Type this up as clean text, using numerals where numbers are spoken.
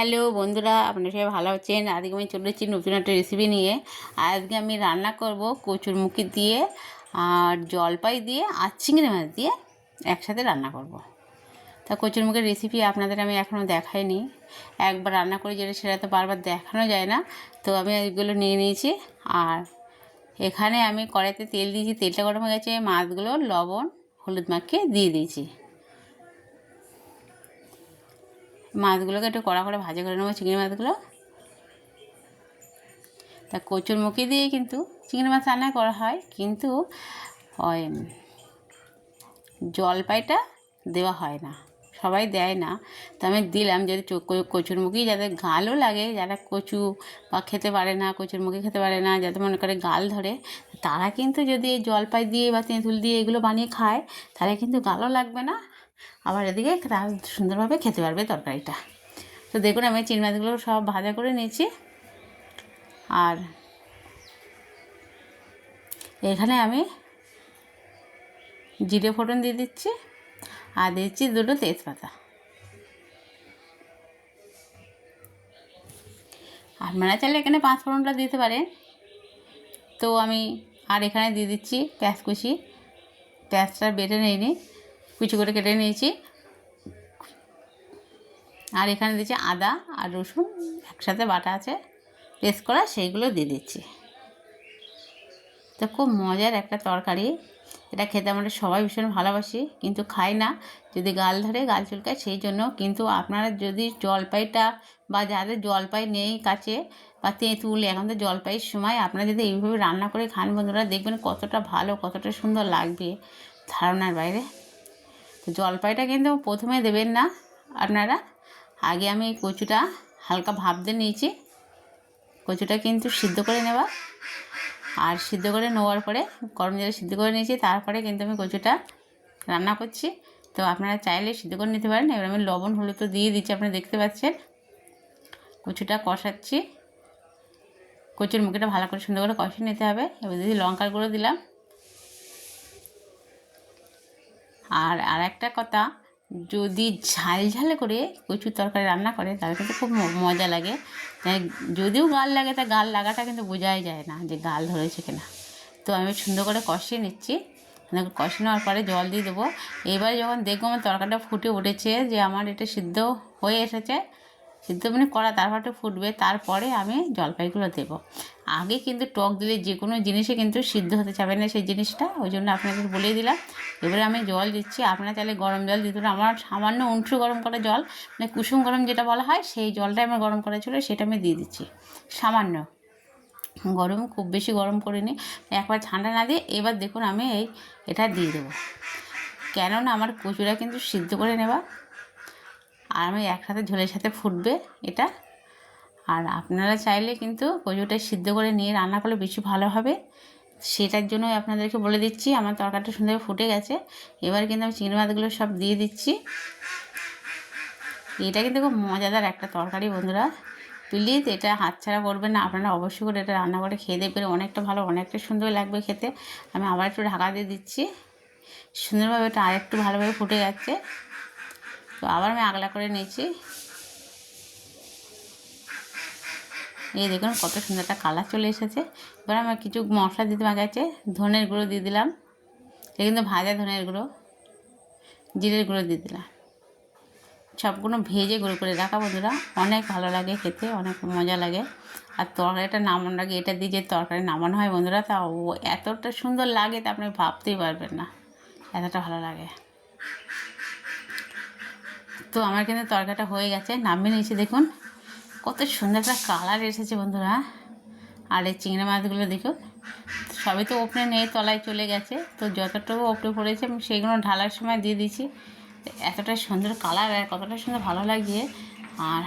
Hello বন্ধুরা, আপনারা সবাই ভালো আছেন। আজকে আমি চলে এসেছি নতুন একটা রেসিপি নিয়ে। আজকে আমি রান্না করব কচুরমুখী দিয়ে আর জলপাই দিয়ে আর চিংড়ি মাছ দিয়ে একসাথে রান্না করব। তা কচুরমুখীর রেসিপি আপনাদের আমি এখনও দেখাইনি। একবার রান্না করে যেটা সেটা তো বারবার দেখানো যায় না, তো আমি এগুলো নিয়ে নিয়েছি। আর এখানে আমি কড়াইতে তেল দিয়েছি, তেলটা গরম হয়ে গেছে, মাছগুলো লবণ হলুদ মাখিয়ে দিয়ে দিয়েছি। মাছগুলোকে একটু কড়া করে ভাজা করে নেবো, চিংড়ি মাছগুলো। তা কচুরমুখী দিয়ে কিন্তু চিংড়ি মাছ রান্না করা হয়, কিন্তু ওই জলপাইটা দেওয়া হয় না, সবাই দেয় না। তো আমি দিলাম যদি কচুরমুখী যাদের গালও লাগে, যারা কচু বা খেতে পারে না, কচুরমুখী খেতে পারে না, যাদের মনে করে গাল ধরে, তারা কিন্তু যদি এই জলপাই দিয়ে বা তেঁতুল দিয়ে এগুলো বানিয়ে খায়, তাহলে কিন্তু গালও লাগবে না, আবার এদিকে সুন্দরভাবে খেতে পারবে তরকারিটা। তো দেখুন আমি চিংড়ি মাছগুলো সব ভাজা করে নিয়েছি। আর এখানে আমি জিরে ফোড়ন দিয়ে দিচ্ছি আর দিচ্ছি দুটো তেজপাতা। আপনারা চাইলে এখানে পাঁচ ফোড়নটা দিতে পারেন। তো আমি আর এখানে দিয়ে দিচ্ছি পেঁয়াজ কুচি। পেঁয়াজটা বেটে নিইনি, কুচি করে কেটে নিয়েছি। আর এখানে দিচ্ছি আদা আর রসুন একসাথে বাটা আছে, পেস্ট করা, সেইগুলো দিয়ে দিচ্ছি। তো খুব মজার একটা তরকারি, এটা খেতে আমরা সবাই ভীষণ ভালোবাসি, কিন্তু খাই না, যদি গাল ধরে, গাল চুলকায়, সেই জন্য। কিন্তু আপনারা যদি জলপাইটা বা যাদের জলপাই নেই কাছে বা তেঁতুল, এখন তো জলপাইয়ের সময়, আপনারা যদি এইভাবে রান্না করে খান বন্ধুরা, দেখবেন কতটা ভালো, কতটা সুন্দর লাগবে, ধারণার বাইরে। তো জলপাইটা কিন্তু প্রথমে দেবেন না আপনারা, আগে আমি কচুটা হালকা ভাপ দিয়ে নিয়েছি। কচুটা কিন্তু সিদ্ধ করে নেওয়া, আর সিদ্ধ করে নেওয়ার পরে গরম জলে সিদ্ধ করে নিয়েছি, তারপরে কিন্তু আমি কচুটা রান্না করছি। তো আপনারা চাইলে সিদ্ধ করে নিতে পারেন। এবার আমি লবণ হলুদ তো দিয়ে দিচ্ছি, আপনারা দেখতে পাচ্ছেন। কচুটা কষাচ্ছি, কচুর মুখিটা ভালো করে সুন্দর করে কষিয়ে নিতে হবে। এবার দিদি লঙ্কার গুঁড়ো দিলাম। আর একটা কথা, যদি ঝাল ঝাল করে কচুর তরকারি রান্না করে তাহলে কিন্তু খুব মজা লাগে। তাই যদিও গাল লাগে, তা গাল লাগাটা কিন্তু বোঝাই যায় না যে গাল ধরেছে কিনা। তো আমি সুন্দর করে কষিয়ে নিচ্ছি। কষিয়ে নেওয়ার পরে জল দিয়ে দেবো। এবারে যখন দেখবো আমার তরকারিটা ফুটে উঠেছে, যে আমার এটা সিদ্ধ হয়ে এসেছে, সিদ্ধ মানে করা, তারপরে ফুটবে, তারপরে আমি জলপাইগুলো দেবো। আগে কিন্তু টক দিলে যে কোনো জিনিসে কিন্তু সিদ্ধ হতে চাবে না সেই জিনিসটা, ওই জন্য আপনাদের বলেই দিলাম। এবারে আমি জল দিচ্ছি, আপনারা চাইলে গরম জল দিতে পারেন। আমার সামান্য উঁচু গরম করা জল, মানে কুসুম গরম যেটা বলা হয়, সেই জলটাই আমার গরম করা ছিল, সেটা আমি দিয়ে দিচ্ছি। সামান্য গরম, খুব বেশি গরম করিনি, একবার ঠান্ডা না দিয়ে। এবার দেখুন আমি এটা দিয়ে দেবো, কেননা আমার কচুরা কিন্তু সিদ্ধ করে নেওয়া, আর আমি একসাথে ঝোলের সাথে ফুটবে এটা। আর আপনারা চাইলে কিন্তু কচুটা সিদ্ধ করে নিয়ে রান্না করলে বেশি ভালো হবে, সেটার জন্যই আপনাদেরকে বলে দিচ্ছি। আমার তরকারিটা সুন্দর ফুটে গেছে, এবার কিন্তু আমি চিংড়ি মাছগুলো সব দিয়ে দিচ্ছি। এটা কিন্তু খুব মজাদার একটা তরকারি বন্ধুরা, প্লিজ এটা হাতছাড়া করবেন না। আপনারা অবশ্যই করে এটা রান্না করে খেয়ে দেখবেন, অনেকটা ভালো, অনেকটা সুন্দর লাগবে খেতে। আমি আবার একটু ঢাকা দিয়ে দিচ্ছি, সুন্দরভাবে এটা আরেকটু ভালোভাবে ফুটে যাচ্ছে। তো আবার আমি আগলা করে নিয়েছি। এই দেখুন কত সুন্দর একটা কালার চলে এসেছে। এবার আমার কিছু মশলা দিতে বাকি আছে। ধনের গুঁড়ো দিয়ে দিলাম, এটা কিন্তু ভাজা ধনের গুঁড়ো, জিরের গুঁড়ো দিয়ে দিলাম, সবগুলো ভেজে গুঁড়ো করে রাখা বন্ধুরা, অনেক ভালো লাগে খেতে, অনেক মজা লাগে। আর তরকারিটা নামানোর আগে এটা দিয়ে যে তরকারি নামানো হয় বন্ধুরা, তা এতটা সুন্দর লাগে তা আপনি ভাবতেই পারবেন না, এতটা ভালো লাগে। তো আমার কিন্তু তরকারিটা হয়ে গেছে, নামিয়ে নিয়েছি। দেখুন কত সুন্দর একটা কালার এসেছে বন্ধুরা। আর এই চিংড়ি মাছগুলো দেখুন, সবই তো ওপরে নেই, তলায় চলে গেছে। তো যতটুকু ওপরে পড়েছে আমি সেইগুলো ঢালার সময় দিয়ে দিয়েছি। এতটা সুন্দর কালার আর কতটা সুন্দর ভালো লাগছে। আর